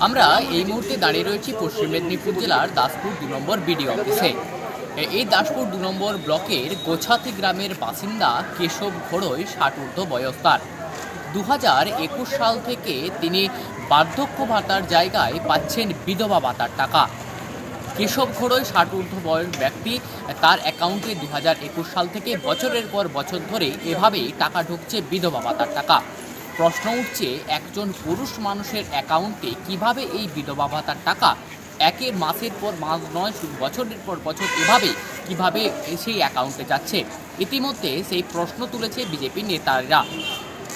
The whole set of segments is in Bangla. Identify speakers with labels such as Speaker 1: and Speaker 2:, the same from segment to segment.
Speaker 1: আমরা এই মুহূর্তে দাঁড়িয়ে রয়েছি পশ্চিম মেদিনীপুর জেলার দাসপুর 2 নম্বর বিডিও অফিসে। এই দাসপুর 2 নম্বর ব্লকের গোছাতি গ্রামের বাসিন্দা কেশব ঘোড়ই 60 ঊর্ধ্ব বয়স তার। 2021 সাল থেকে তিনি বার্ধক্য ভাতার জায়গায় পাচ্ছেন বিধবা ভাতার টাকা। কেশব ঘোড়ই 60 ঊর্ধ্ব বয়স ব্যক্তি, তার অ্যাকাউন্টে 2021 সাল থেকে বছরের পর বছর ধরে এভাবেই টাকা ঢুকছে বিধবা ভাতার টাকা। প্রশ্ন উঠছে, একজন পুরুষ মানুষের অ্যাকাউন্টে কিভাবে এই বিধবা ভাতার টাকা একের মাসের পর মাস নয়, শুধু বছরের পর বছর এভাবে কিভাবে সেই অ্যাকাউন্টে যাচ্ছে? ইতিমধ্যে সেই প্রশ্ন তুলেছে বিজেপি নেতারা।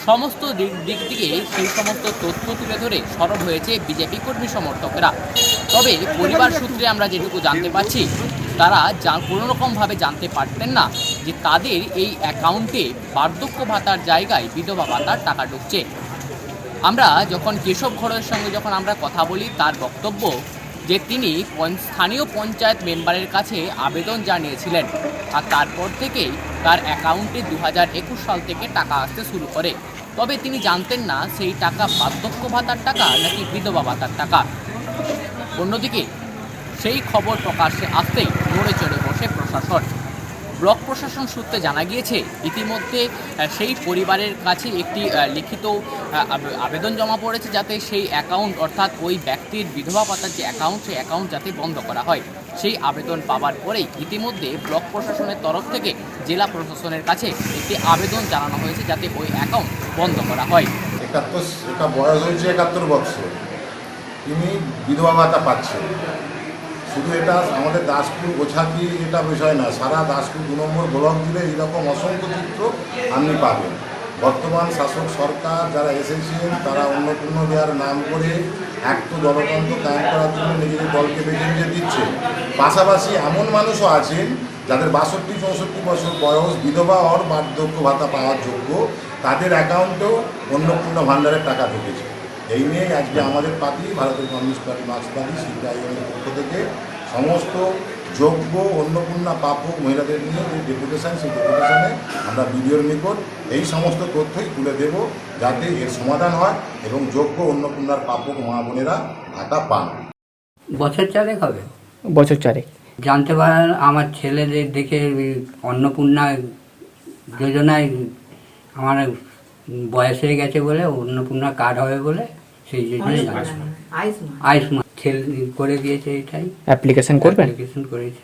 Speaker 1: সমস্ত দিক থেকে সেই সমস্ত তথ্য তুলে ধরে সরব হয়েছে বিজেপি কর্মী সমর্থকরা। তবে পরিবার সূত্রে আমরা যেটুকু জানতে পারছি, তারা কোনোরকমভাবে জানতে পারতেন না যে তাদের এই অ্যাকাউন্টে বার্ধক্য ভাতার জায়গায় বিধবা ভাতার টাকা ঢুকছে। আমরা যখন কেশব ঘোড়ের সঙ্গে যখন আমরা কথা বলি, তার বক্তব্য যে তিনি স্থানীয় পঞ্চায়েত মেম্বারের কাছে আবেদন জানিয়েছিলেন, আর তারপর থেকেই তার অ্যাকাউন্টে 2021 সাল থেকে টাকা আসতে শুরু করে। তবে তিনি জানতেন না সেই টাকা বার্ধক্য ভাতার টাকা নাকি বিধবা ভাতার টাকা। অন্যদিকে সেই খবর প্রকাশ্যে আসতেই নড়ে চড়ে বসে প্রশাসন। ব্লক প্রশাসন সূত্রে জানা গিয়েছে, ইতিমধ্যে সেই পরিবারের কাছে একটি লিখিত আবেদন জমা পড়েছে যাতে সেই অ্যাকাউন্ট, অর্থাৎ ওই ব্যক্তির বিধবা ভাতার যে অ্যাকাউন্ট, সেই অ্যাকাউন্ট যাতে বন্ধ করা হয়। সেই আবেদন পাওয়ার পরেই ইতিমধ্যে ব্লক প্রশাসনের তরফ থেকে জেলা প্রশাসনের কাছে একটি আবেদন জানানো হয়েছে যাতে ওই অ্যাকাউন্ট বন্ধ করা হয়।
Speaker 2: বয়স হয়েছে 71 বছর, তিনি বিধবা ভাতা পাচ্ছেন। শুধু এটা আমাদের দাসপুর গোছাতি এটা বিষয় না, সারা দাসপুর 2 নম্বর ব্লক জুড়ে এইরকম অসংখ্য চিত্র আপনি পাবেন। বর্তমান শাসক সরকার যারা এসেছিলেন তারা অন্নপূর্ণ দেওয়ার নাম করে একটু দলতন্ত্র কায়েম করার জন্য নিজেদের দলকে বেছে বেছে দিচ্ছে। পাশাপাশি এমন মানুষও আছেন যাদের 62-64 বছর বয়স, বিধবা ওর বার্ধক্য ভাতা পাওয়ার যোগ্য, তাদের অ্যাকাউন্টেও অন্নপূর্ণা ভাণ্ডারের টাকা ঢুকেছে। এই নিয়েই আজকে আমাদের পার্টি, ভারতের কমিউনিস্ট পার্টি মার্ক্সবাদী পার্টি সিপিআইএমের পক্ষ থেকে সমস্ত যোগ্য অন্নপূর্ণা প্রাপক মহিলাদের নিয়ে যে ডেপুটেশন, সেই ডেপুটেশনে আমরা বিডিওর নিকট এই সমস্ত তথ্যই তুলে দেব যাতে এর সমাধান হয় এবং যোগ্য অন্নপূর্ণার প্রাপক মা বোনেরা টাকা পান।
Speaker 3: বছর চারেক হবে।
Speaker 4: বছর চারেক
Speaker 3: জানতে পারেন আমার ছেলেদের দেখে অন্নপূর্ণা যোজনায় আমার বয়স হয়ে গেছে বলে, অন্নপূর্ণা কার্ড হবে বলে, সেই জন্যই আয়ুষ্মান ছেলে করে দিয়েছে। এটাই
Speaker 4: অ্যাপ্লিকেশন করবেন?
Speaker 3: অ্যাপ্লিকেশন করেছে।